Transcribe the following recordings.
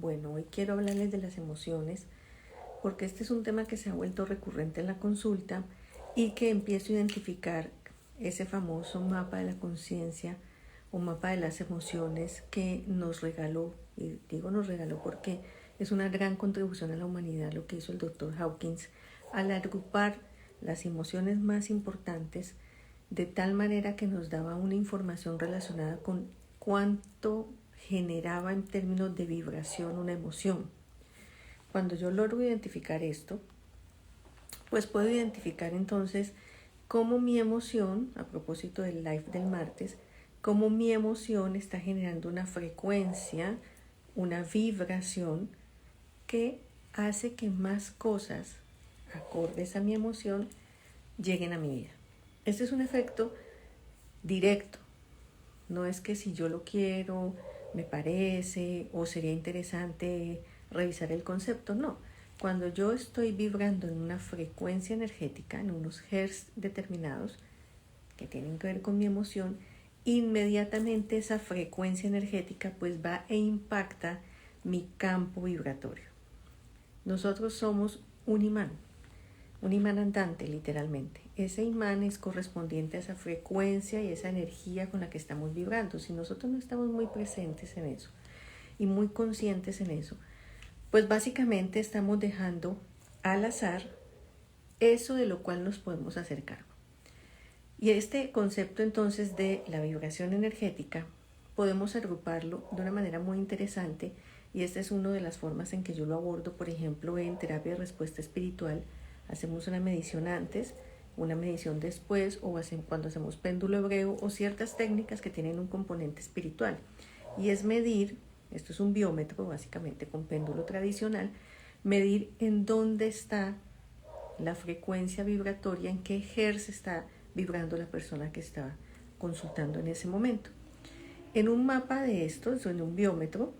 Bueno, hoy quiero hablarles de las emociones porque este es un tema que se ha vuelto recurrente en la consulta y que empiezo a identificar ese famoso mapa de la conciencia o mapa de las emociones que nos regaló, y digo nos regaló porque es una gran contribución a la humanidad lo que hizo el Dr. Hawkins al agrupar las emociones más importantes de tal manera que nos daba una información relacionada con cuánto generaba en términos de vibración una emoción. Cuando yo logro identificar esto, pues puedo identificar entonces cómo mi emoción, a propósito del live del martes, cómo mi emoción está generando una frecuencia, una vibración que hace que más cosas acordes a mi emoción lleguen a mi vida. Este es un efecto directo. No es que si yo lo quiero, me parece o sería interesante revisar el concepto, no. Cuando yo estoy vibrando en una frecuencia energética, en unos hertz determinados que tienen que ver con mi emoción, inmediatamente esa frecuencia energética pues va e impacta mi campo vibratorio. Nosotros somos un imán andante literalmente. Ese imán es correspondiente a esa frecuencia y esa energía con la que estamos vibrando. Si nosotros no estamos muy presentes en eso y muy conscientes en eso, pues básicamente estamos dejando al azar eso de lo cual nos podemos hacer cargo. Y este concepto entonces de la vibración energética podemos agruparlo de una manera muy interesante, y esta es una de las formas en que yo lo abordo, por ejemplo, en terapia de respuesta espiritual. Hacemos una medición antes, una medición después, o cuando hacemos péndulo hebreo, o ciertas técnicas que tienen un componente espiritual. Y es medir, esto es un biómetro básicamente con péndulo tradicional, medir en dónde está la frecuencia vibratoria, en qué hertz está vibrando la persona que está consultando en ese momento. En un mapa de estos, o en un biómetro,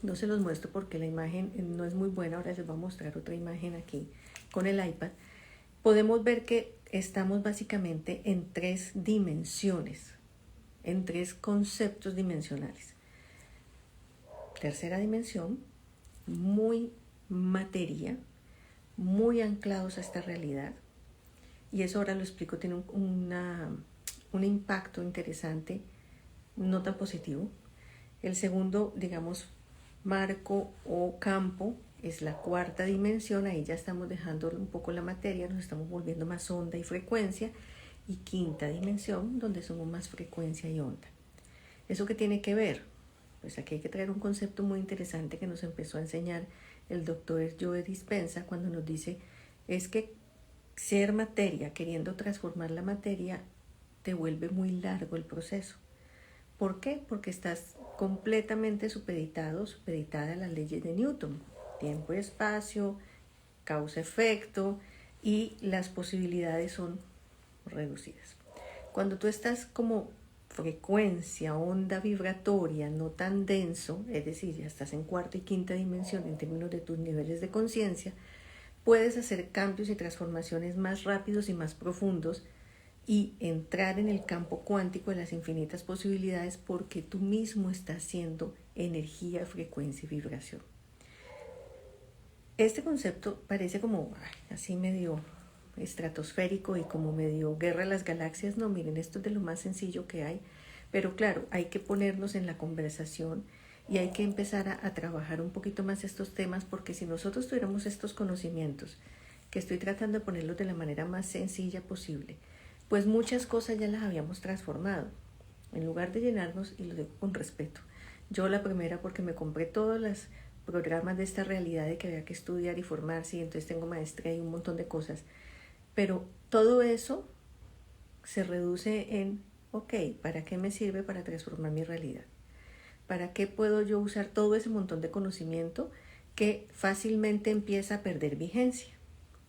no se los muestro porque la imagen no es muy buena, ahora les voy a mostrar otra imagen aquí con el iPad, podemos ver que estamos básicamente en 3 dimensiones, en 3 conceptos dimensionales. Tercera dimensión, muy materia, muy anclados a esta realidad, y eso ahora lo explico, tiene un impacto interesante, no tan positivo. El segundo, digamos, marco o campo es la 4ª dimensión, ahí ya estamos dejando un poco la materia, nos estamos volviendo más onda y frecuencia, y 5ª dimensión, donde somos más frecuencia y onda. ¿Eso qué tiene que ver? Pues aquí hay que traer un concepto muy interesante que nos empezó a enseñar el doctor Joe Dispenza cuando nos dice, es que ser materia, queriendo transformar la materia, te vuelve muy largo el proceso. ¿Por qué? Porque estás completamente supeditada a las leyes de Newton, tiempo y espacio, causa-efecto, y las posibilidades son reducidas. Cuando tú estás como frecuencia, onda vibratoria, no tan denso, es decir, ya estás en 4ª y 5ª dimensión en términos de tus niveles de conciencia, puedes hacer cambios y transformaciones más rápidos y más profundos y entrar en el campo cuántico de las infinitas posibilidades porque tú mismo estás siendo energía, frecuencia y vibración. Este concepto parece como así medio estratosférico y como medio guerra de las galaxias. No, miren, esto es de lo más sencillo que hay, pero claro, hay que ponernos en la conversación y hay que empezar a trabajar un poquito más estos temas, porque si nosotros tuviéramos estos conocimientos, que estoy tratando de ponerlos de la manera más sencilla posible, pues muchas cosas ya las habíamos transformado. En lugar de llenarnos, y lo digo con respeto, yo la primera porque me compré todos los programas de esta realidad de que había que estudiar y formarse, y entonces tengo maestría y un montón de cosas, pero todo eso se reduce en, ok, ¿para qué me sirve para transformar mi realidad? ¿Para qué puedo yo usar todo ese montón de conocimiento que fácilmente empieza a perder vigencia?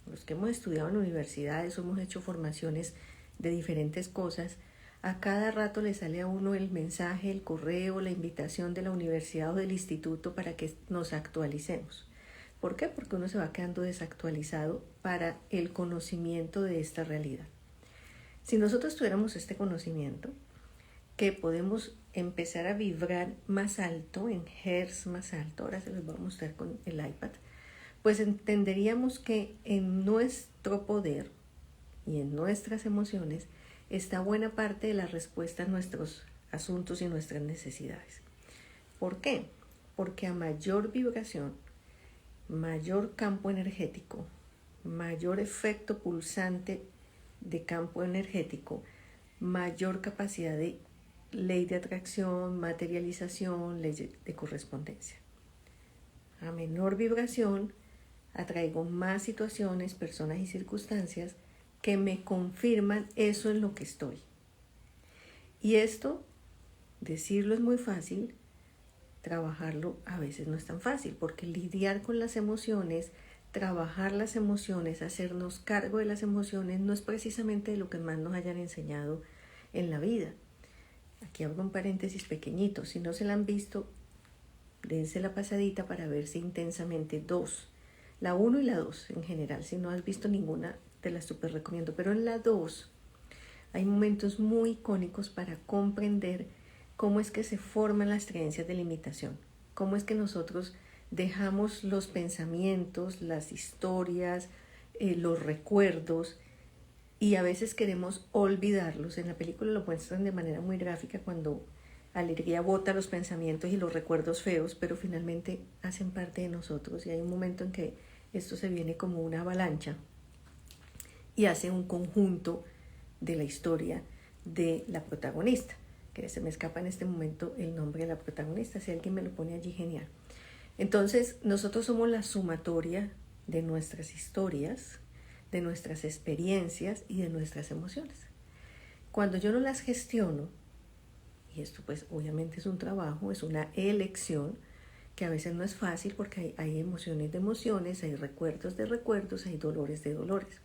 Los que hemos estudiado en universidades o hemos hecho formaciones de diferentes cosas, a cada rato le sale a uno el mensaje, el correo, la invitación de la universidad o del instituto para que nos actualicemos. ¿Por qué? Porque uno se va quedando desactualizado para el conocimiento de esta realidad. Si nosotros tuviéramos este conocimiento, que podemos empezar a vibrar más alto, en hertz más alto, ahora se los voy a mostrar con el iPad, pues entenderíamos que en nuestro poder y en nuestras emociones está buena parte de la respuesta a nuestros asuntos y nuestras necesidades. ¿Por qué? Porque a mayor vibración, mayor campo energético, mayor efecto pulsante de campo energético, mayor capacidad de ley de atracción, materialización, ley de correspondencia. A menor vibración, atraigo más situaciones, personas y circunstancias que me confirman eso en lo que estoy. Y esto, decirlo es muy fácil, trabajarlo a veces no es tan fácil, porque lidiar con las emociones, trabajar las emociones, hacernos cargo de las emociones, no es precisamente de lo que más nos hayan enseñado en la vida. Aquí abro un paréntesis pequeñito, si no se la han visto, dense la pasadita para verse intensamente 2, la 1 y la 2 en general. Si no has visto ninguna, te la súper recomiendo, pero en la 2 hay momentos muy icónicos para comprender cómo es que se forman las creencias de limitación, cómo es que nosotros dejamos los pensamientos, las historias, los recuerdos, y a veces queremos olvidarlos. En la película lo muestran de manera muy gráfica cuando Alegría bota los pensamientos y los recuerdos feos, pero finalmente hacen parte de nosotros, y hay un momento en que esto se viene como una avalancha y hace un conjunto de la historia de la protagonista, que se me escapa en este momento el nombre de la protagonista, si alguien me lo pone allí, genial. Entonces, nosotros somos la sumatoria de nuestras historias, de nuestras experiencias y de nuestras emociones. Cuando yo no las gestiono, y esto pues obviamente es un trabajo, es una elección, que a veces no es fácil porque hay emociones de emociones, hay recuerdos de recuerdos, hay dolores de dolores.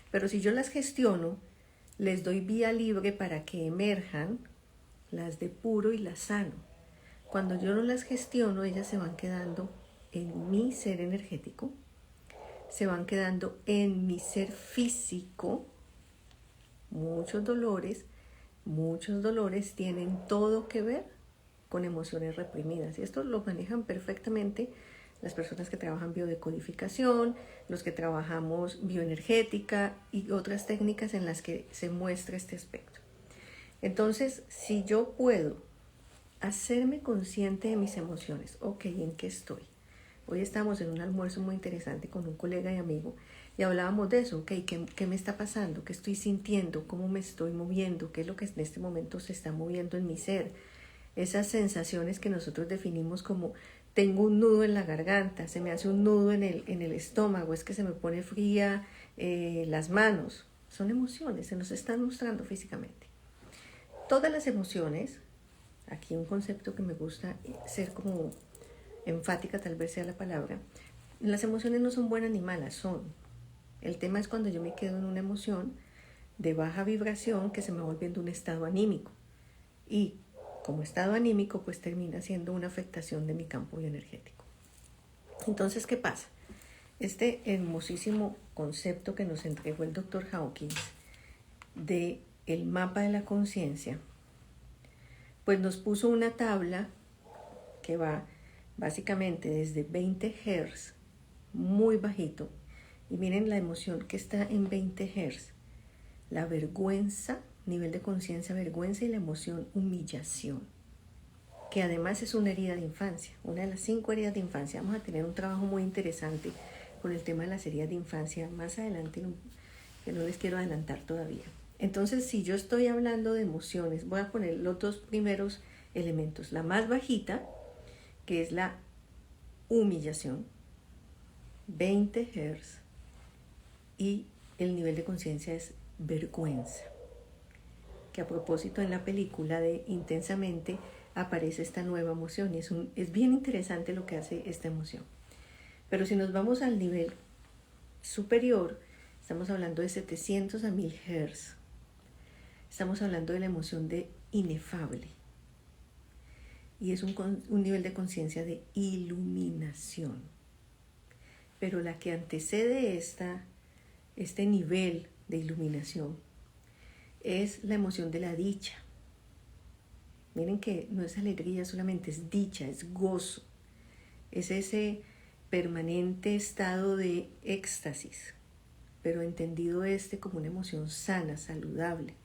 Pero si yo las gestiono, les doy vía libre para que emerjan, las depuro y las sano. Cuando yo no las gestiono, ellas se van quedando en mi ser energético, se van quedando en mi ser físico. Muchos dolores tienen todo que ver con emociones reprimidas, y esto lo manejan perfectamente las personas que trabajan biodecodificación, los que trabajamos bioenergética y otras técnicas en las que se muestra este aspecto. Entonces, si yo puedo hacerme consciente de mis emociones, ok, ¿en qué estoy? Hoy estamos en un almuerzo muy interesante con un colega y amigo y hablábamos de eso, ok, ¿qué me está pasando? ¿Qué estoy sintiendo? ¿Cómo me estoy moviendo? ¿Qué es lo que en este momento se está moviendo en mi ser? Esas sensaciones que nosotros definimos como tengo un nudo en la garganta, se me hace un nudo en el estómago, es que se me pone fría las manos. Son emociones, se nos están mostrando físicamente. Todas las emociones, aquí un concepto que me gusta ser como enfática, tal vez sea la palabra, las emociones no son buenas ni malas, son. El tema es cuando yo me quedo en una emoción de baja vibración que se me va volviendo un estado anímico. Y como estado anímico, pues termina siendo una afectación de mi campo bioenergético. Entonces, ¿qué pasa? Este hermosísimo concepto que nos entregó el Dr. Hawkins de el mapa de la conciencia, pues nos puso una tabla que va básicamente desde 20 Hz, muy bajito, y miren la emoción que está en 20 Hz, la vergüenza, nivel de conciencia, vergüenza, y la emoción humillación, que además es una herida de infancia, una de las 5 heridas de infancia. Vamos a tener un trabajo muy interesante con el tema de las heridas de infancia más adelante, que no les quiero adelantar todavía. Entonces, si yo estoy hablando de emociones, voy a poner los 2 primeros elementos, la más bajita, que es la humillación, 20 Hz, y el nivel de conciencia es vergüenza, que a propósito en la película de Intensamente aparece esta nueva emoción, y es bien interesante lo que hace esta emoción. Pero si nos vamos al nivel superior, estamos hablando de 700 a 1000 Hz, estamos hablando de la emoción de inefable, y es un nivel de conciencia de iluminación. Pero la que antecede este nivel de iluminación es la emoción de la dicha, Miren que no es alegría solamente, es dicha, es gozo. Es ese permanente estado de éxtasis, pero entendido como una emoción sana, saludable.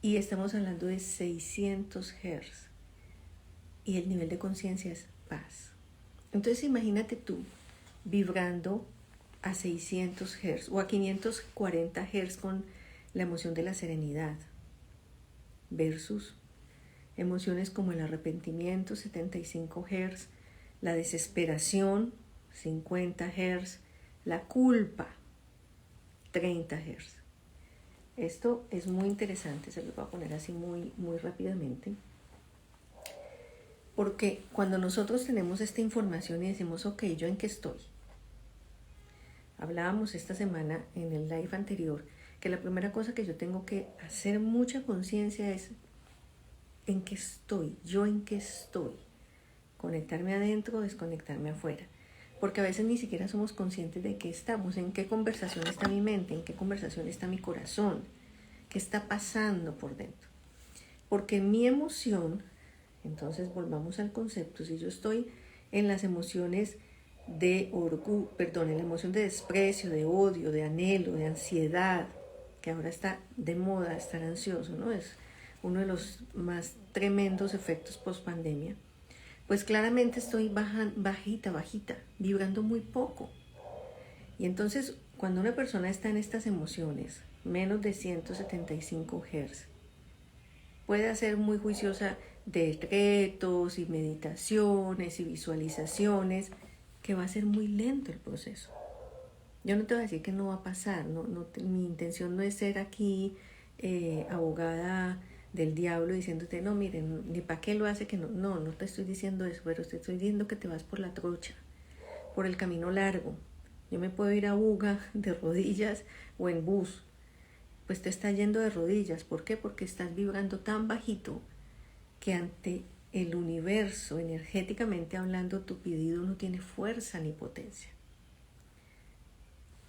Y estamos hablando de 600 Hz. Y el nivel de conciencia es paz. Entonces imagínate tú vibrando a 600 Hz o a 540 Hz con la emoción de la serenidad versus emociones como el arrepentimiento, 75 Hz, la desesperación, 50 Hz, la culpa, 30 Hz. Esto es muy interesante, se lo voy a poner así muy rápidamente. Porque cuando nosotros tenemos esta información y decimos, ok, ¿yo en qué estoy? Hablábamos esta semana en el live anterior que la primera cosa que yo tengo que hacer mucha conciencia es en qué estoy, yo en qué estoy. Conectarme adentro, desconectarme afuera. Porque a veces ni siquiera somos conscientes de qué estamos, en qué conversación está mi mente, en qué conversación está mi corazón, qué está pasando por dentro. Porque mi emoción, entonces volvamos al concepto, si yo estoy en las emociones de orgullo, en la emoción de desprecio, de odio, de anhelo, de ansiedad, que ahora está de moda estar ansioso, ¿no? Es uno de los más tremendos efectos post pandemia. Pues claramente estoy bajita, vibrando muy poco. Y entonces, cuando una persona está en estas emociones, menos de 175 Hz, puede ser muy juiciosa de decretos y meditaciones y visualizaciones, que va a ser muy lento el proceso. Yo no te voy a decir que no va a pasar, mi intención no es ser aquí abogada del diablo diciéndote, no, miren, ni para qué lo hace, que no te estoy diciendo eso, pero te estoy diciendo que te vas por la trocha, por el camino largo. Yo me puedo ir a Buga de rodillas o en bus, pues te está yendo de rodillas. ¿Por qué? Porque estás vibrando tan bajito que ante el universo, energéticamente hablando, tu pedido no tiene fuerza ni potencia.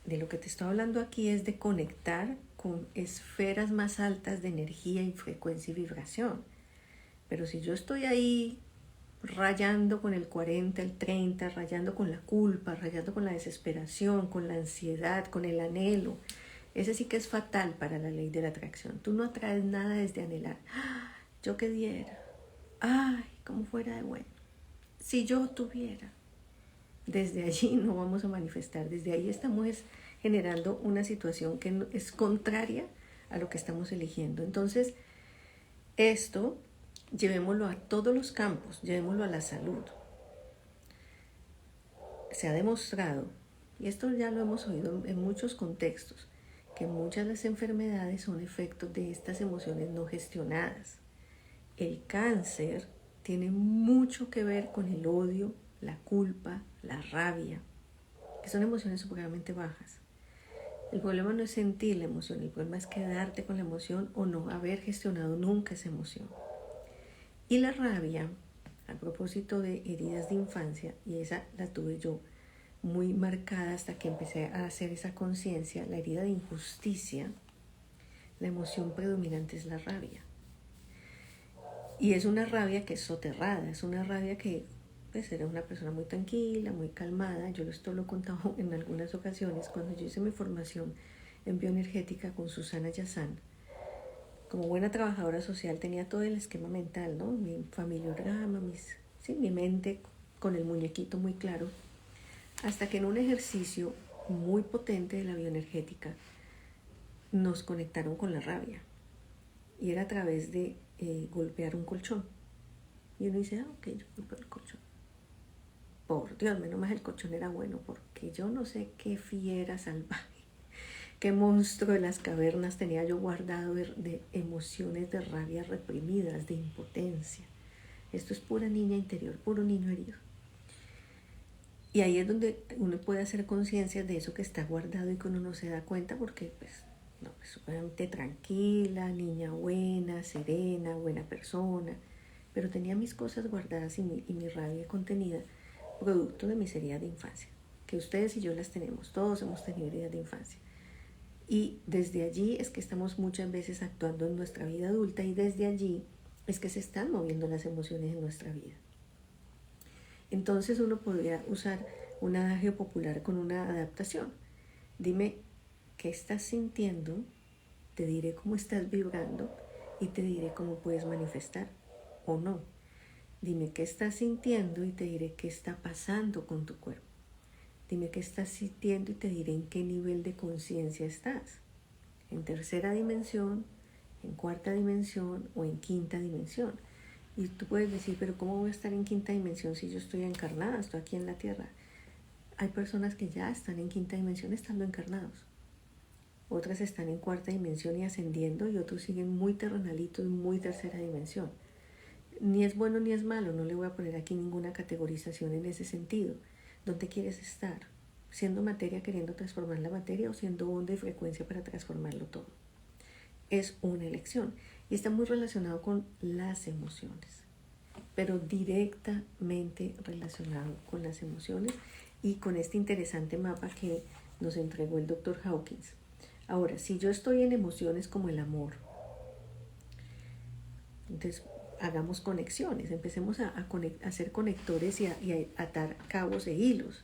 De lo que te estoy hablando aquí es de conectar con esferas más altas de energía y frecuencia y vibración. Pero si yo estoy ahí rayando con el 40, el 30, rayando con la culpa, rayando con la desesperación, con la ansiedad, con el anhelo, ese sí que es fatal para la ley de la atracción. Tú no atraes nada desde anhelar. ¡Ah! Yo que diera. Ay, como fuera de bueno. Si yo tuviera. Desde allí no vamos a manifestar. Desde ahí estamos generando una situación que es contraria a lo que estamos eligiendo. Entonces, esto llevémoslo a todos los campos, llevémoslo a la salud. Se ha demostrado, y esto ya lo hemos oído en muchos contextos, que muchas de las enfermedades son efectos de estas emociones no gestionadas. El cáncer tiene mucho que ver con el odio, la culpa, la rabia, que son emociones supremamente bajas. El problema no es sentir la emoción, el problema es quedarte con la emoción o no haber gestionado nunca esa emoción. Y la rabia, a propósito de heridas de infancia, y esa la tuve yo muy marcada hasta que empecé a hacer esa conciencia, la herida de injusticia, la emoción predominante es la rabia. Y es una rabia que es soterrada, es una rabia que pues, era una persona muy tranquila, muy calmada. Yo esto lo he contado en algunas ocasiones cuando yo hice mi formación en bioenergética con Susana Yazán. Como buena trabajadora social tenía todo el esquema mental, ¿no? Mi familiograma, mi mente con el muñequito muy claro. Hasta que en un ejercicio muy potente de la bioenergética nos conectaron con la rabia. Y era a través de golpear un colchón. Y uno dice, ok, yo golpeo el colchón. Por Dios, menos más el colchón era bueno, porque yo no sé qué fiera salvaje, qué monstruo de las cavernas tenía yo guardado de emociones de rabia reprimidas, de impotencia. Esto es pura niña interior, puro niño herido. Y ahí es donde uno puede hacer conciencia de eso que está guardado y que uno no se da cuenta porque pues no, es supremamente tranquila, niña buena, serena, buena persona, pero tenía mis cosas guardadas y mi rabia contenida, producto de mis heridas de infancia, que ustedes y yo las tenemos, todos hemos tenido heridas de infancia. Y desde allí es que estamos muchas veces actuando en nuestra vida adulta y desde allí es que se están moviendo las emociones en nuestra vida. Entonces uno podría usar un adagio popular con una adaptación. Dime qué estás sintiendo, te diré cómo estás vibrando y te diré cómo puedes manifestar o no. Dime qué estás sintiendo y te diré qué está pasando con tu cuerpo. Dime qué estás sintiendo y te diré en qué nivel de conciencia estás. En tercera dimensión, en cuarta dimensión o en quinta dimensión. Y tú puedes decir, pero ¿cómo voy a estar en quinta dimensión si yo estoy encarnada, estoy aquí en la Tierra? Hay personas que ya están en quinta dimensión estando encarnados. Otras están en cuarta dimensión y ascendiendo, y otros siguen muy terrenalitos, muy tercera dimensión. Ni es bueno ni es malo, no le voy a poner aquí ninguna categorización en ese sentido. ¿Dónde quieres estar? ¿Siendo materia queriendo transformar la materia o siendo onda y frecuencia para transformarlo todo? Es una elección y está muy relacionado con las emociones, pero directamente relacionado con las emociones y con este interesante mapa que nos entregó el Dr. Hawkins. Ahora, si yo estoy en emociones como el amor, entonces hagamos conexiones, empecemos a hacer conectores y a atar cabos e hilos.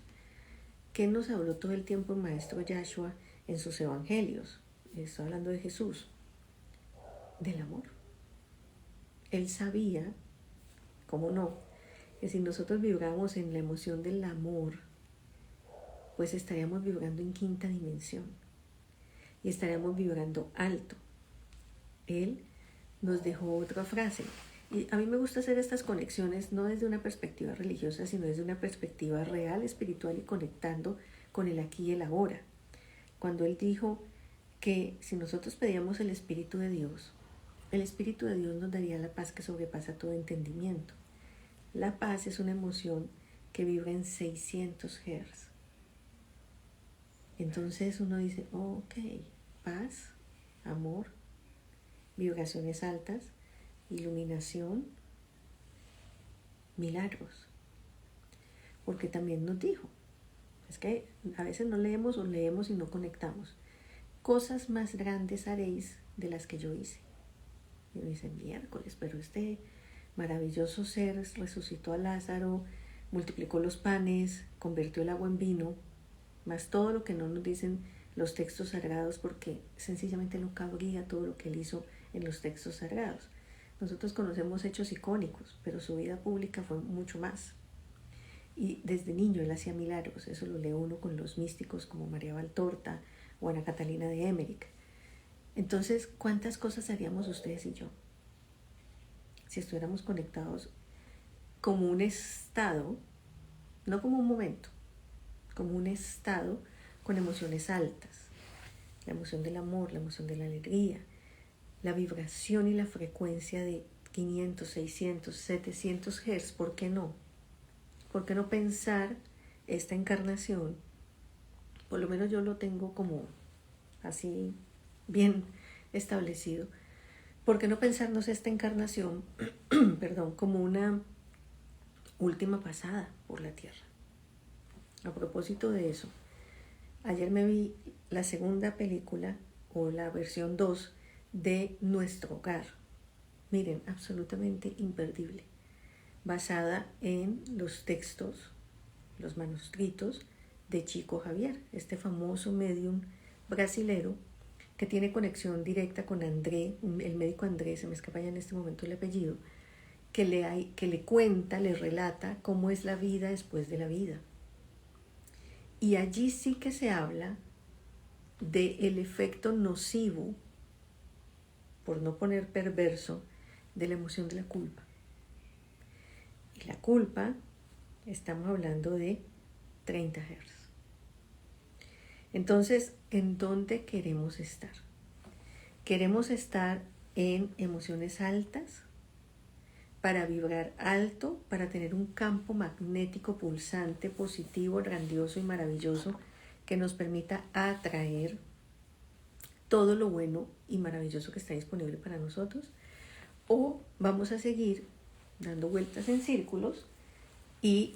¿Qué nos habló todo el tiempo el maestro Yahshua en sus evangelios? Estoy hablando de Jesús, del amor. Él sabía, cómo no, que si nosotros vibramos en la emoción del amor, pues estaríamos vibrando en quinta dimensión y estaríamos vibrando alto. Él nos dejó otra frase. Y a mí me gusta hacer estas conexiones no desde una perspectiva religiosa, sino desde una perspectiva real, espiritual y conectando con el aquí y el ahora. Cuando él dijo que si nosotros pedíamos el Espíritu de Dios, el Espíritu de Dios nos daría la paz que sobrepasa todo entendimiento. La paz es una emoción que vibra en 600 Hz. Entonces uno dice, oh, ok, paz, amor, vibraciones altas, iluminación, milagros. Porque también nos dijo, es que a veces no leemos o leemos y no conectamos. Cosas más grandes haréis de las que yo hice. Y uno dice, miércoles, pero este maravilloso ser resucitó a Lázaro, multiplicó los panes, convirtió el agua en vino, más todo lo que no nos dicen los textos sagrados, porque sencillamente no cabría todo lo que él hizo en los textos sagrados. Nosotros conocemos hechos icónicos, pero su vida pública fue mucho más. Y desde niño él hacía milagros, eso lo lee uno con los místicos como María Valtorta o Ana Catalina de Emmerich. Entonces, ¿cuántas cosas haríamos ustedes y yo si estuviéramos conectados como un estado, no como un momento, como un estado con emociones altas? La emoción del amor, la emoción de la alegría, la vibración y la frecuencia de 500, 600, 700 Hz, ¿por qué no? ¿Por qué no pensar esta encarnación? Por lo menos yo lo tengo como así bien establecido. ¿Por qué no pensarnos esta encarnación, perdón, como una última pasada por la Tierra? A propósito de eso, ayer me vi la segunda película o la versión 2 de Nuestro Hogar. Miren, absolutamente imperdible. Basada en los textos, los manuscritos de Chico Xavier, este famoso medium brasilero que tiene conexión directa con André, el médico André, se me escapa ya en este momento el apellido, que le cuenta, le relata cómo es la vida después de la vida. Y allí sí que se habla del efecto nocivo, por no poner perverso, de la emoción de la culpa. Y la culpa, estamos hablando de 30 Hz. Entonces, ¿en dónde queremos estar? Queremos estar en emociones altas, para vibrar alto, para tener un campo magnético pulsante, positivo, grandioso y maravilloso que nos permita atraer todo lo bueno y maravilloso que está disponible para nosotros, o vamos a seguir dando vueltas en círculos y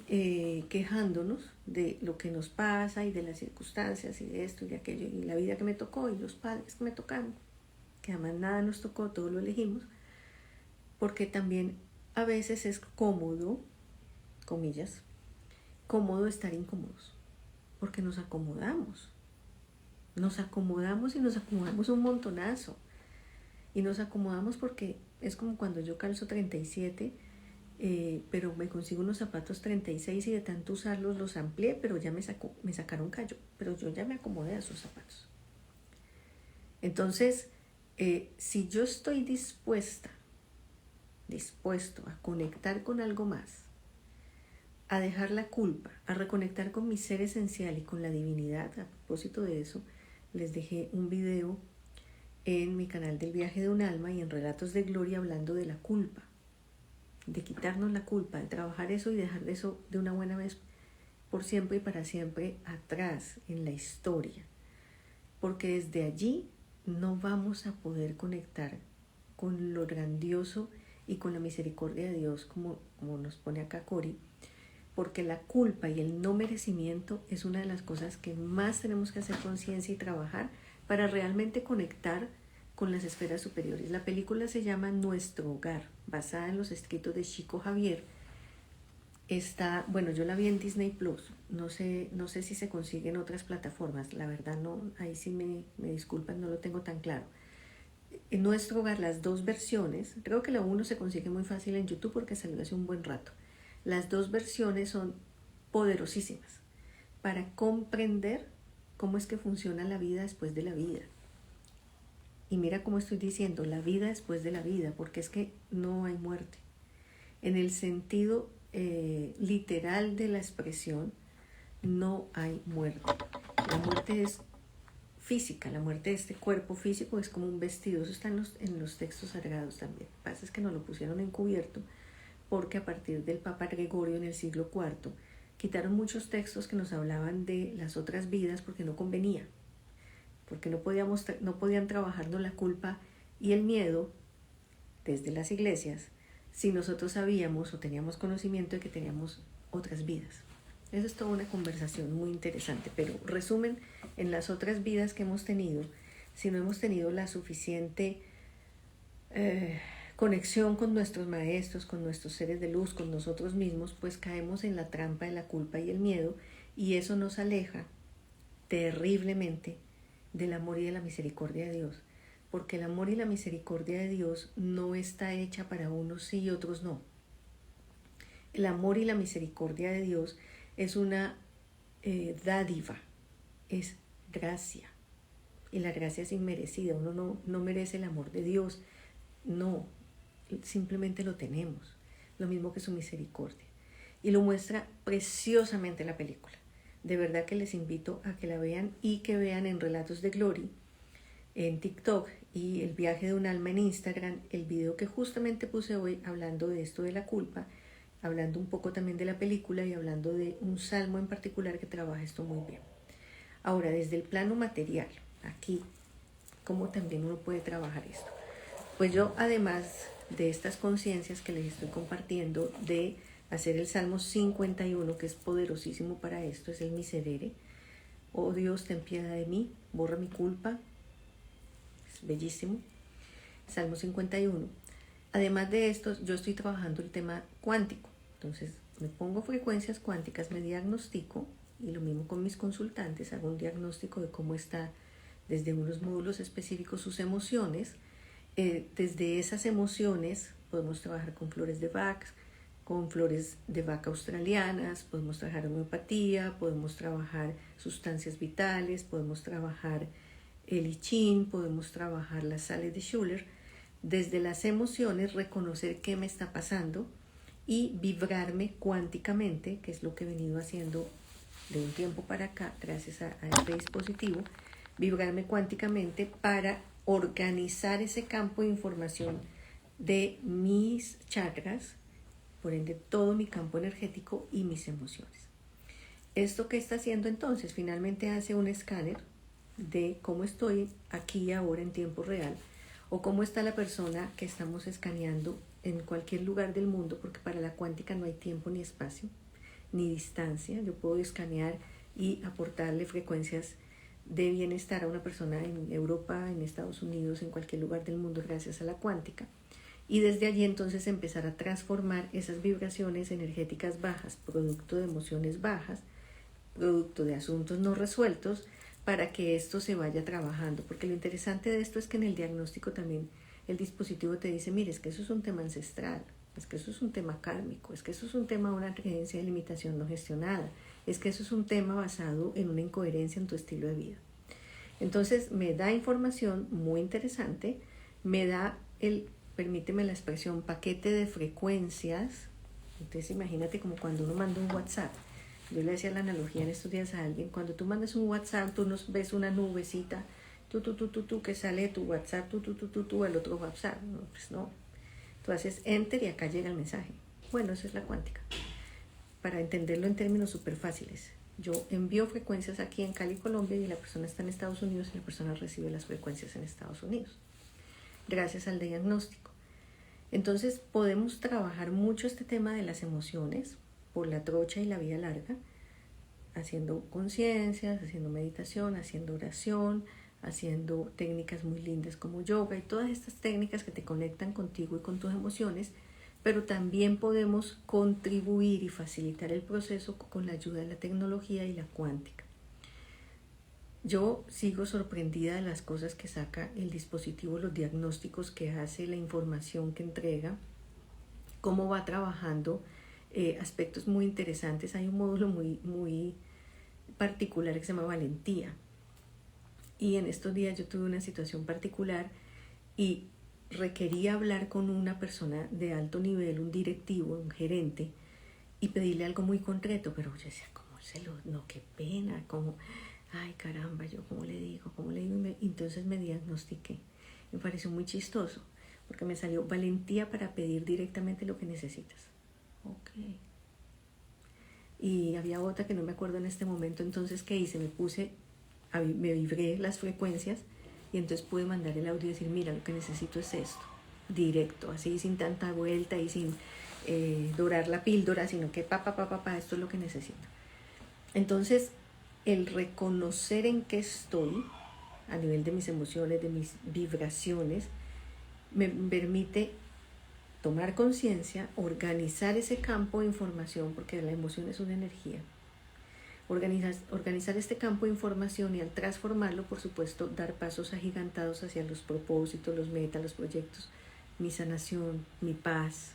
quejándonos de lo que nos pasa y de las circunstancias y de esto y de aquello y la vida que me tocó y los padres que me tocaron, que además nada nos tocó, todo lo elegimos, porque también a veces es cómodo, comillas, cómodo estar incómodos, porque nos acomodamos y nos acomodamos un montonazo. Y nos acomodamos porque es como cuando yo calzo 37, pero me consigo unos zapatos 36 y de tanto usarlos los amplié, pero ya me sacaron callo, pero yo ya me acomodé a esos zapatos. Entonces, si yo estoy dispuesto a conectar con algo más, a dejar la culpa, a reconectar con mi ser esencial y con la divinidad, a propósito de eso, les dejé un video en mi canal del Viaje de un Alma y en Relatos de Gloria hablando de la culpa, de quitarnos la culpa, de trabajar eso y dejar de eso de una buena vez por siempre y para siempre atrás en la historia, porque desde allí no vamos a poder conectar con lo grandioso y con la misericordia de Dios, como nos pone acá Cori, porque la culpa y el no merecimiento es una de las cosas que más tenemos que hacer conciencia y trabajar para realmente conectar con las esferas superiores. La película se llama Nuestro Hogar, basada en los escritos de Chico Javier. Bueno, yo la vi en Disney Plus, no sé si se consigue en otras plataformas, la verdad no, ahí sí me disculpan, no lo tengo tan claro. En Nuestro Hogar, las dos versiones, creo que la uno se consigue muy fácil en YouTube porque salió hace un buen rato. Las dos versiones son poderosísimas para comprender cómo es que funciona la vida después de la vida. Y mira cómo estoy diciendo, la vida después de la vida, porque es que no hay muerte. En el sentido literal de la expresión, no hay muerte. La muerte es física, la muerte de este cuerpo físico es como un vestido, eso está en los textos sagrados también. Lo que pasa es que nos lo pusieron encubierto porque a partir del Papa Gregorio en el siglo IV quitaron muchos textos que nos hablaban de las otras vidas porque no convenía, porque no podían trabajarnos la culpa y el miedo desde las iglesias si nosotros sabíamos o teníamos conocimiento de que teníamos otras vidas. Eso es toda una conversación muy interesante, pero resumen, en las otras vidas que hemos tenido, si no hemos tenido la suficiente conexión con nuestros maestros, con nuestros seres de luz, con nosotros mismos, pues caemos en la trampa de la culpa y el miedo, y eso nos aleja terriblemente del amor y de la misericordia de Dios, porque el amor y la misericordia de Dios no está hecha para unos sí y otros no. El amor y la misericordia de Dios es una dádiva, es gracia, y la gracia es inmerecida. Uno no merece el amor de Dios, no, simplemente lo tenemos, lo mismo que su misericordia, y lo muestra preciosamente la película. De verdad que les invito a que la vean y que vean en Relatos de Gloria en TikTok y El Viaje de un Alma en Instagram el video que justamente puse hoy hablando de esto de la culpa, hablando un poco también de la película y hablando de un salmo en particular que trabaja esto muy bien. Ahora, desde el plano material, aquí, ¿cómo también uno puede trabajar esto? Pues yo, además de estas conciencias que les estoy compartiendo, de hacer el Salmo 51, que es poderosísimo para esto, es el Miserere. Oh Dios, ten piedad de mí, borra mi culpa. Es bellísimo. Salmo 51. Además de esto, yo estoy trabajando el tema cuántico. Entonces, me pongo frecuencias cuánticas, me diagnostico, y lo mismo con mis consultantes, hago un diagnóstico de cómo está desde unos módulos específicos sus emociones. Desde esas emociones podemos trabajar con flores de Bach, con flores de Bach australianas, podemos trabajar homeopatía, podemos trabajar sustancias vitales, podemos trabajar el I Ching, podemos trabajar las sales de Schuller. Desde las emociones reconocer qué me está pasando y vibrarme cuánticamente, que es lo que he venido haciendo de un tiempo para acá, gracias a este dispositivo, vibrarme cuánticamente para organizar ese campo de información de mis chakras, por ende todo mi campo energético y mis emociones. ¿Esto qué está haciendo entonces? Finalmente hace un escáner de cómo estoy aquí y ahora en tiempo real, o cómo está la persona que estamos escaneando en cualquier lugar del mundo, porque para la cuántica no hay tiempo ni espacio, ni distancia. Yo puedo escanear y aportarle frecuencias de bienestar a una persona en Europa, en Estados Unidos, en cualquier lugar del mundo gracias a la cuántica. y desde allí entonces empezar a transformar esas vibraciones energéticas bajas, producto de emociones bajas, producto de asuntos no resueltos, para que esto se vaya trabajando. Porque lo interesante de esto es que en el diagnóstico también el dispositivo te dice, mire, es que eso es un tema ancestral, es que eso es un tema kármico, es que eso es un tema de una creencia de limitación no gestionada, es que eso es un tema basado en una incoherencia en tu estilo de vida. Entonces me da información muy interesante, me da permíteme la expresión, paquete de frecuencias. Entonces imagínate como cuando uno manda un WhatsApp. Yo le hacía la analogía en estos días a alguien, cuando tú mandas un WhatsApp, tú nos ves una nubecita, que sale de tu WhatsApp, al otro WhatsApp. No, pues no. Tú haces enter y acá llega el mensaje. Bueno, esa es la cuántica. Para entenderlo en términos súper fáciles. Yo envío frecuencias aquí en Cali, Colombia, y la persona está en Estados Unidos y la persona recibe las frecuencias en Estados Unidos, gracias al diagnóstico. Entonces podemos trabajar mucho este tema de las emociones por la trocha y la vía larga, haciendo conciencias, haciendo meditación, haciendo oración, haciendo técnicas muy lindas como yoga y todas estas técnicas que te conectan contigo y con tus emociones, pero también podemos contribuir y facilitar el proceso con la ayuda de la tecnología y la cuántica. Yo sigo sorprendida de las cosas que saca el dispositivo, los diagnósticos que hace, la información que entrega, cómo va trabajando aspectos muy interesantes. Hay un módulo muy particular que se llama valentía. Y en estos días yo tuve una situación particular y requería hablar con una persona de alto nivel, un directivo, un gerente, y pedirle algo muy concreto, pero yo decía, no, qué pena, ay caramba, yo cómo le digo, entonces me diagnostiqué. Me pareció muy chistoso, porque me salió valentía para pedir directamente lo que necesitas. Ok. Y había otra que no me acuerdo en este momento, entonces ¿qué hice? Me vibré las frecuencias y entonces pude mandar el audio y decir, mira, lo que necesito es esto, directo, así sin tanta vuelta y sin dorar la píldora, sino que esto es lo que necesito. Entonces, el reconocer en qué estoy, a nivel de mis emociones, de mis vibraciones, me permite tomar conciencia, organizar ese campo de información, porque la emoción es una energía. Organizar este campo de información y al transformarlo, por supuesto, dar pasos agigantados hacia los propósitos, los metas, los proyectos, mi sanación, mi paz,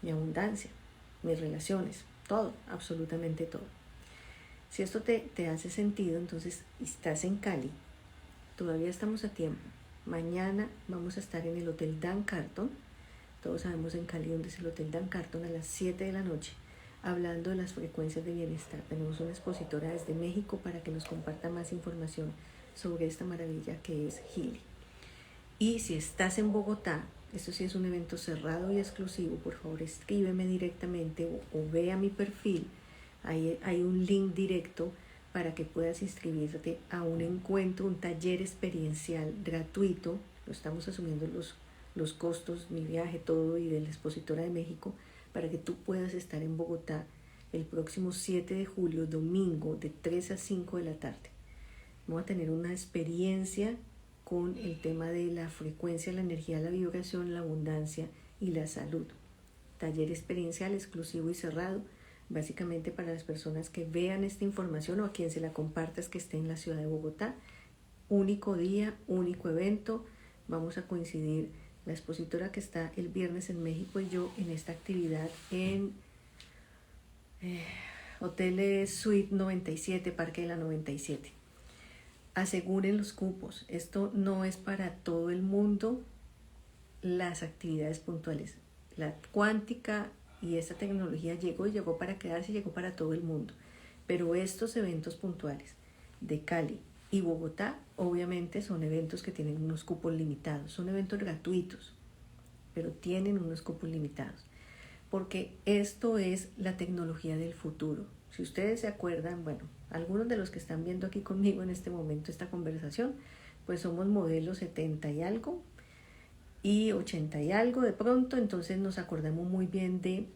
mi abundancia, mis relaciones, todo, absolutamente todo. Si esto te hace sentido, entonces estás en Cali, todavía estamos a tiempo. Mañana vamos a estar en el Hotel Dan Carton, todos sabemos en Cali dónde es el Hotel Dan Carton, a las 7 de la noche, hablando de las frecuencias de bienestar. Tenemos una expositora desde México para que nos comparta más información sobre esta maravilla que es Healy. Y si estás en Bogotá, esto sí es un evento cerrado y exclusivo, por favor escríbeme directamente o ve a mi perfil, ahí hay un link directo para que puedas inscribirte a un encuentro, un taller experiencial gratuito. Lo estamos asumiendo los costos, mi viaje, todo, y de la expositora de México, para que tú puedas estar en Bogotá el próximo 7 de julio, domingo, de 3 a 5 de la tarde. Vamos a tener una experiencia con el tema de la frecuencia, la energía, la vibración, la abundancia y la salud. Taller experiencial exclusivo y cerrado, básicamente para las personas que vean esta información o a quien se la compartas que esté en la ciudad de Bogotá. Único día, único evento. Vamos a coincidir la expositora que está el viernes en México y yo en esta actividad en Hotel Suite 97, Parque de la 97. Aseguren los cupos. Esto no es para todo el mundo, las actividades puntuales. La cuántica y esta tecnología llegó para quedarse, llegó para todo el mundo. Pero estos eventos puntuales de Cali y Bogotá, obviamente son eventos que tienen unos cupos limitados. Son eventos gratuitos, pero tienen unos cupos limitados. Porque esto es la tecnología del futuro. Si ustedes se acuerdan, bueno, algunos de los que están viendo aquí conmigo en este momento esta conversación, pues somos modelos 70 y algo y 80 y algo de pronto, entonces nos acordamos muy bien de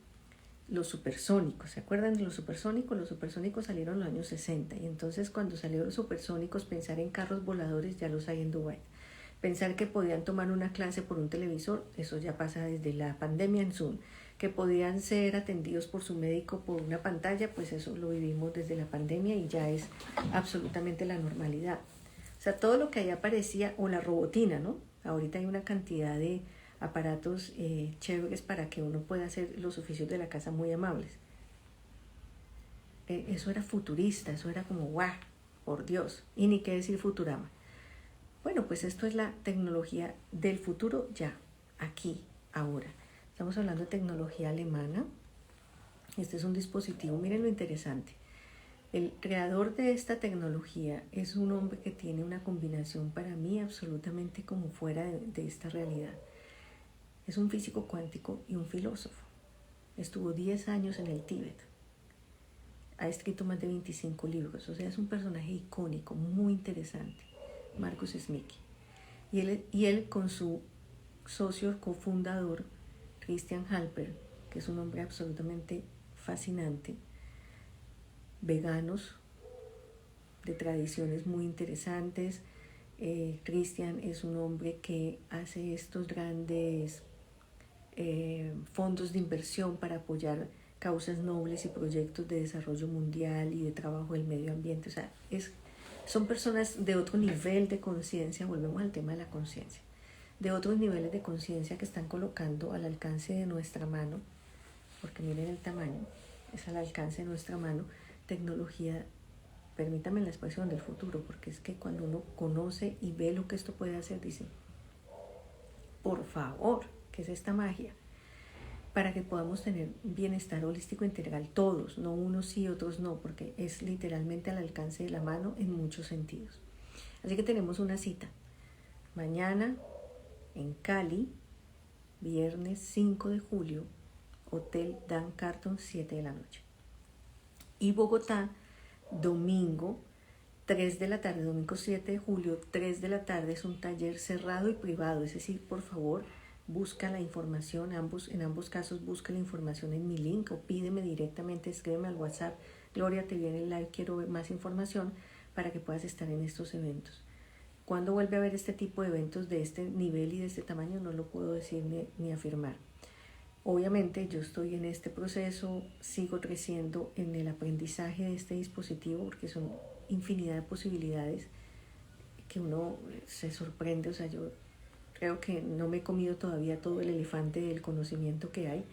los supersónicos. ¿Se acuerdan de los supersónicos? Los supersónicos salieron en los años 60 y entonces cuando salieron los supersónicos, pensar en carros voladores ya los hay en Dubái. Pensar que podían tomar una clase por un televisor, eso ya pasa desde la pandemia en Zoom. Que podían ser atendidos por su médico por una pantalla, pues eso lo vivimos desde la pandemia y ya es absolutamente la normalidad. O sea, todo lo que ahí aparecía, o la robotina, ¿no? Ahorita hay una cantidad de aparatos chéveres para que uno pueda hacer los oficios de la casa muy amables. Eso era futurista, eso era como ¡guau! Por Dios. Y ni qué decir Futurama. Bueno, pues esto es la tecnología del futuro ya, aquí, ahora. Estamos hablando de tecnología alemana. Este es un dispositivo, miren lo interesante. El creador de esta tecnología es un hombre que tiene una combinación para mí absolutamente como fuera de esta realidad. Es un físico cuántico y un filósofo. Estuvo 10 años en el Tíbet. Ha escrito más de 25 libros. O sea, es un personaje icónico, muy interesante. Marcus Smicki. Y él con su socio cofundador, Christian Halper, que es un hombre absolutamente fascinante, veganos, de tradiciones muy interesantes. Christian es un hombre que hace estos grandes fondos de inversión para apoyar causas nobles y proyectos de desarrollo mundial y de trabajo del medio ambiente. O sea, son personas de otro nivel de conciencia, volvemos al tema de la conciencia, de otros niveles de conciencia que están colocando al alcance de nuestra mano, porque miren el tamaño, es al alcance de nuestra mano, tecnología, permítame la expresión, del futuro, porque es que cuando uno conoce y ve lo que esto puede hacer, dice, por favor, ¿qué es esta magia? Para que podamos tener bienestar holístico integral todos, no unos sí, otros no, porque es literalmente al alcance de la mano en muchos sentidos. Así que tenemos una cita, mañana en Cali, viernes 5 de julio, Hotel Dan Carton, 7 de la noche. Y Bogotá, domingo 3 de la tarde, domingo 7 de julio, 3 de la tarde, es un taller cerrado y privado, es decir, por favor, busca la información, en ambos casos busca la información en mi link o pídeme directamente, escríbeme al WhatsApp, Gloria, te viene el live, quiero ver más información para que puedas estar en estos eventos. ¿Cuándo vuelve a haber este tipo de eventos de este nivel y de este tamaño? No lo puedo decir ni afirmar. Obviamente yo estoy en este proceso, sigo creciendo en el aprendizaje de este dispositivo porque son infinidad de posibilidades que uno se sorprende. O sea, yo creo que no me he comido todavía todo el elefante del conocimiento que hay.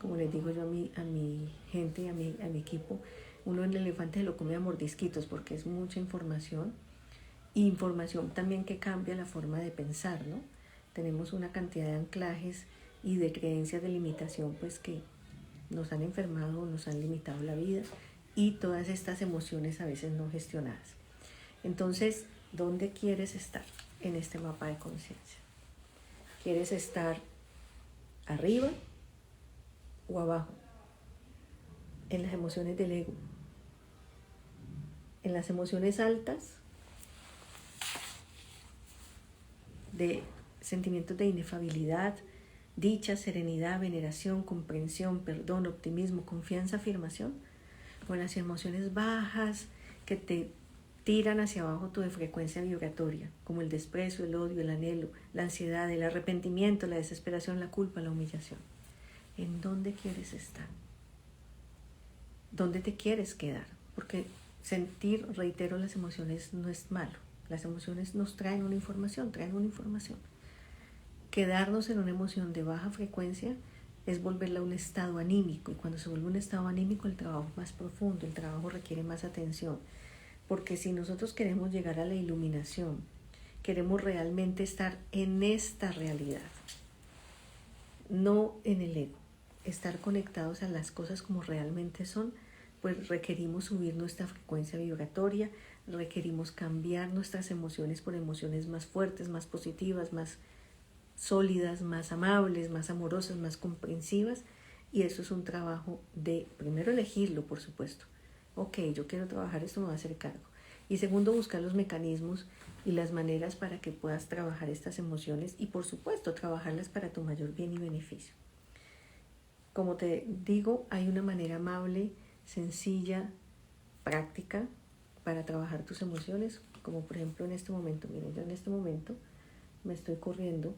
Como les digo yo a mi gente, a mi equipo, uno el elefante se lo come a mordisquitos porque es mucha información. Y información también que cambia la forma de pensar, ¿no? Tenemos una cantidad de anclajes y de creencias de limitación pues que nos han enfermado, nos han limitado la vida y todas estas emociones a veces no gestionadas. Entonces, ¿dónde quieres estar en este mapa de conciencia? ¿Quieres estar arriba o abajo? En las emociones del ego. En las emociones altas de sentimientos de inefabilidad, dicha, serenidad, veneración, comprensión, perdón, optimismo, confianza, afirmación, o en las emociones bajas que te tiran hacia abajo tu de frecuencia vibratoria, como el desprecio, el odio, el anhelo, la ansiedad, el arrepentimiento, la desesperación, la culpa, la humillación. ¿En dónde quieres estar? ¿Dónde te quieres quedar? Porque sentir, reitero, las emociones no es malo. Las emociones nos traen una información, Quedarnos en una emoción de baja frecuencia es volverla a un estado anímico, y cuando se vuelve un estado anímico el trabajo es más profundo, el trabajo requiere más atención, porque si nosotros queremos llegar a la iluminación, queremos realmente estar en esta realidad, no en el ego, estar conectados a las cosas como realmente son, pues requerimos subir nuestra frecuencia vibratoria, requerimos cambiar nuestras emociones por emociones más fuertes, más positivas, más sólidas, más amables, más amorosas, más comprensivas, y eso es un trabajo de, primero, elegirlo, por supuesto. Ok, yo quiero trabajar esto, me voy a hacer cargo. Y segundo, buscar los mecanismos y las maneras para que puedas trabajar estas emociones y, por supuesto, trabajarlas para tu mayor bien y beneficio. Como te digo, hay una manera amable, sencilla, práctica para trabajar tus emociones, como por ejemplo en este momento. Miren, yo en este momento me estoy corriendo.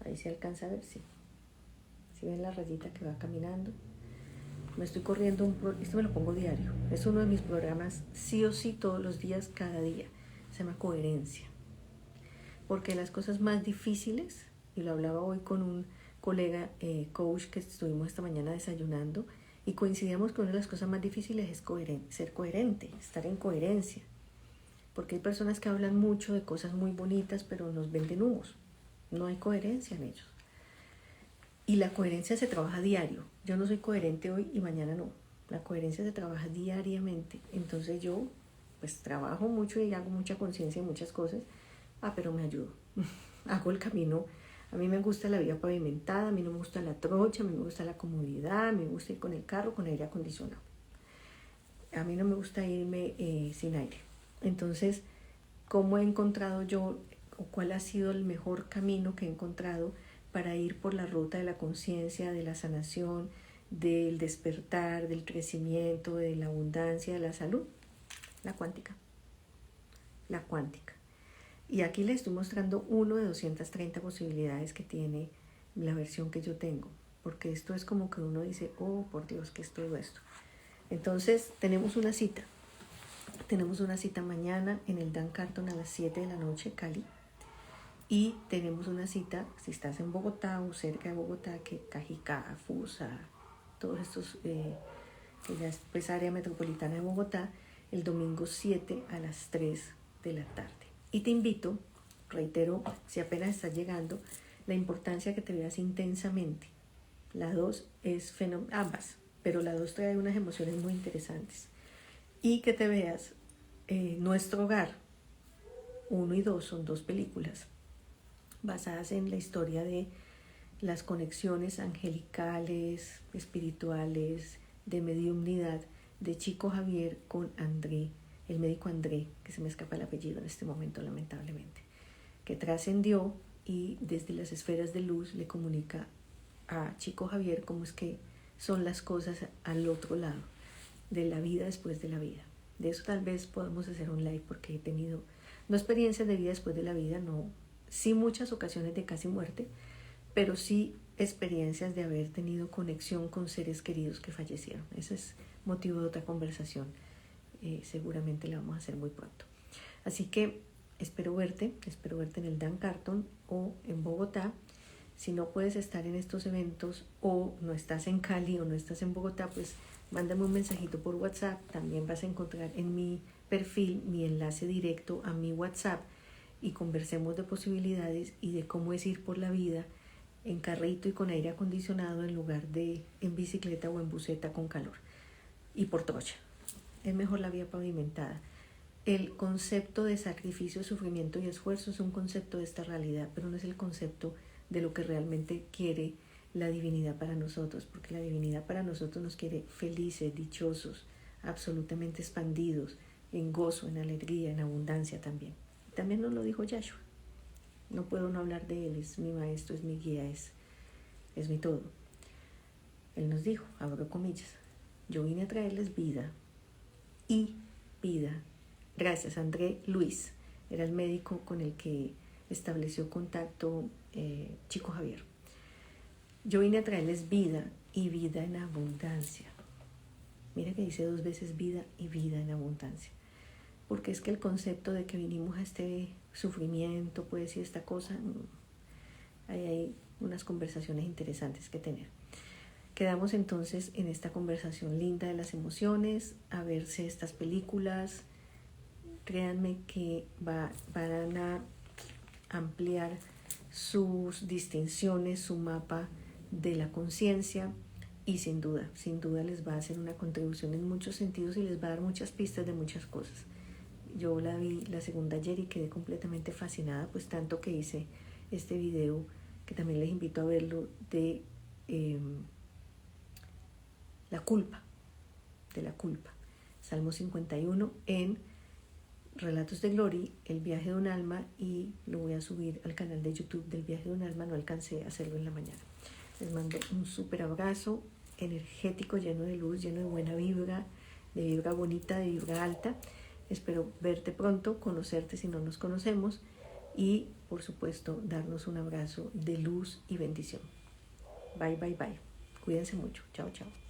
Ahí se alcanza a ver, sí. Si ven la rayita que va caminando. Me estoy corriendo esto me lo pongo diario. Es uno de mis programas sí o sí todos los días, cada día. Se llama coherencia. Porque las cosas más difíciles, y lo hablaba hoy con un colega coach que estuvimos esta mañana desayunando, y coincidíamos que una de las cosas más difíciles es ser coherente, estar en coherencia. Porque hay personas que hablan mucho de cosas muy bonitas, pero nos venden humos. No hay coherencia en ellos. Y la coherencia se trabaja diario. Yo no soy coherente hoy y mañana no. La coherencia se trabaja diariamente. Entonces yo pues trabajo mucho y hago mucha conciencia en muchas cosas. Pero me ayudo. Hago el camino. A mí me gusta la vida pavimentada, a mí no me gusta la trocha, a mí me gusta la comodidad, a mí me gusta ir con el carro con aire acondicionado. A mí no me gusta irme sin aire. Entonces, ¿cómo he encontrado yo o cuál ha sido el mejor camino que he encontrado para ir por la ruta de la conciencia, de la sanación, del despertar, del crecimiento, de la abundancia, de la salud? La cuántica. La cuántica. Y aquí les estoy mostrando uno de 230 posibilidades que tiene la versión que yo tengo. Porque esto es como que uno dice, oh, por Dios, ¿qué es todo esto? Entonces, tenemos una cita. Tenemos una cita mañana en el Dan Carton a las 7 de la noche, Cali. Y tenemos una cita, si estás en Bogotá o cerca de Bogotá, que Cajicá, Fusa, todos estos, que ya es pues, área metropolitana de Bogotá, el domingo 7 a las 3 de la tarde. Y te invito, reitero, si apenas estás llegando, la importancia que te veas intensamente. La 2 es ambas, pero la 2 trae unas emociones muy interesantes. Y que te veas Nuestro Hogar, 1 y 2, son 2 películas basadas en la historia de las conexiones angelicales, espirituales, de mediumnidad de Chico Javier con André, el médico André, que se me escapa el apellido en este momento lamentablemente, que trascendió y desde las esferas de luz le comunica a Chico Javier cómo es que son las cosas al otro lado de la vida después de la vida. De eso tal vez podamos hacer un live porque he tenido no experiencias de vida después de la vida, no, sí muchas ocasiones de casi muerte, pero sí experiencias de haber tenido conexión con seres queridos que fallecieron. Ese es motivo de otra conversación. Seguramente la vamos a hacer muy pronto. Así que espero verte en el Dan Carton o en Bogotá. Si no puedes estar en estos eventos o no estás en Cali o no estás en Bogotá, pues mándame un mensajito por WhatsApp. También vas a encontrar en mi perfil mi enlace directo a mi WhatsApp y conversemos de posibilidades y de cómo es ir por la vida en carrito y con aire acondicionado en lugar de en bicicleta o en buseta con calor y por trocha. Es mejor la vía pavimentada. El concepto de sacrificio, sufrimiento y esfuerzo es un concepto de esta realidad, pero no es el concepto de lo que realmente quiere la divinidad para nosotros, porque la divinidad para nosotros nos quiere felices, dichosos, absolutamente expandidos, en gozo, en alegría, en abundancia también. También nos lo dijo Yahshua. No puedo no hablar de él, es mi maestro, es mi guía, es mi todo. Él nos dijo, abro comillas, yo vine a traerles vida y vida. Gracias, André Luis, era el médico con el que estableció contacto Chico Javier. Yo vine a traerles vida y vida en abundancia. Mira que dice 2 veces vida y vida en abundancia. Porque es que el concepto de que vinimos a este sufrimiento, pues, y esta cosa, hay unas conversaciones interesantes que tener. Quedamos entonces en esta conversación linda de las emociones, a verse estas películas. Créanme que van a ampliar sus distinciones, su mapa de la conciencia y sin duda les va a hacer una contribución en muchos sentidos y les va a dar muchas pistas de muchas cosas. Yo la vi la segunda ayer y quedé completamente fascinada, pues tanto que hice este video, que también les invito a verlo, de la culpa, Salmo 51 en Relatos de Glory, el viaje de un alma, y lo voy a subir al canal de YouTube del viaje de un alma, no alcancé a hacerlo en la mañana. Les mando un súper abrazo energético, lleno de luz, lleno de buena vibra, de vibra bonita, de vibra alta. Espero verte pronto, conocerte si no nos conocemos, y, por supuesto, darnos un abrazo de luz y bendición. Bye, bye, bye. Cuídense mucho. Chao, chao.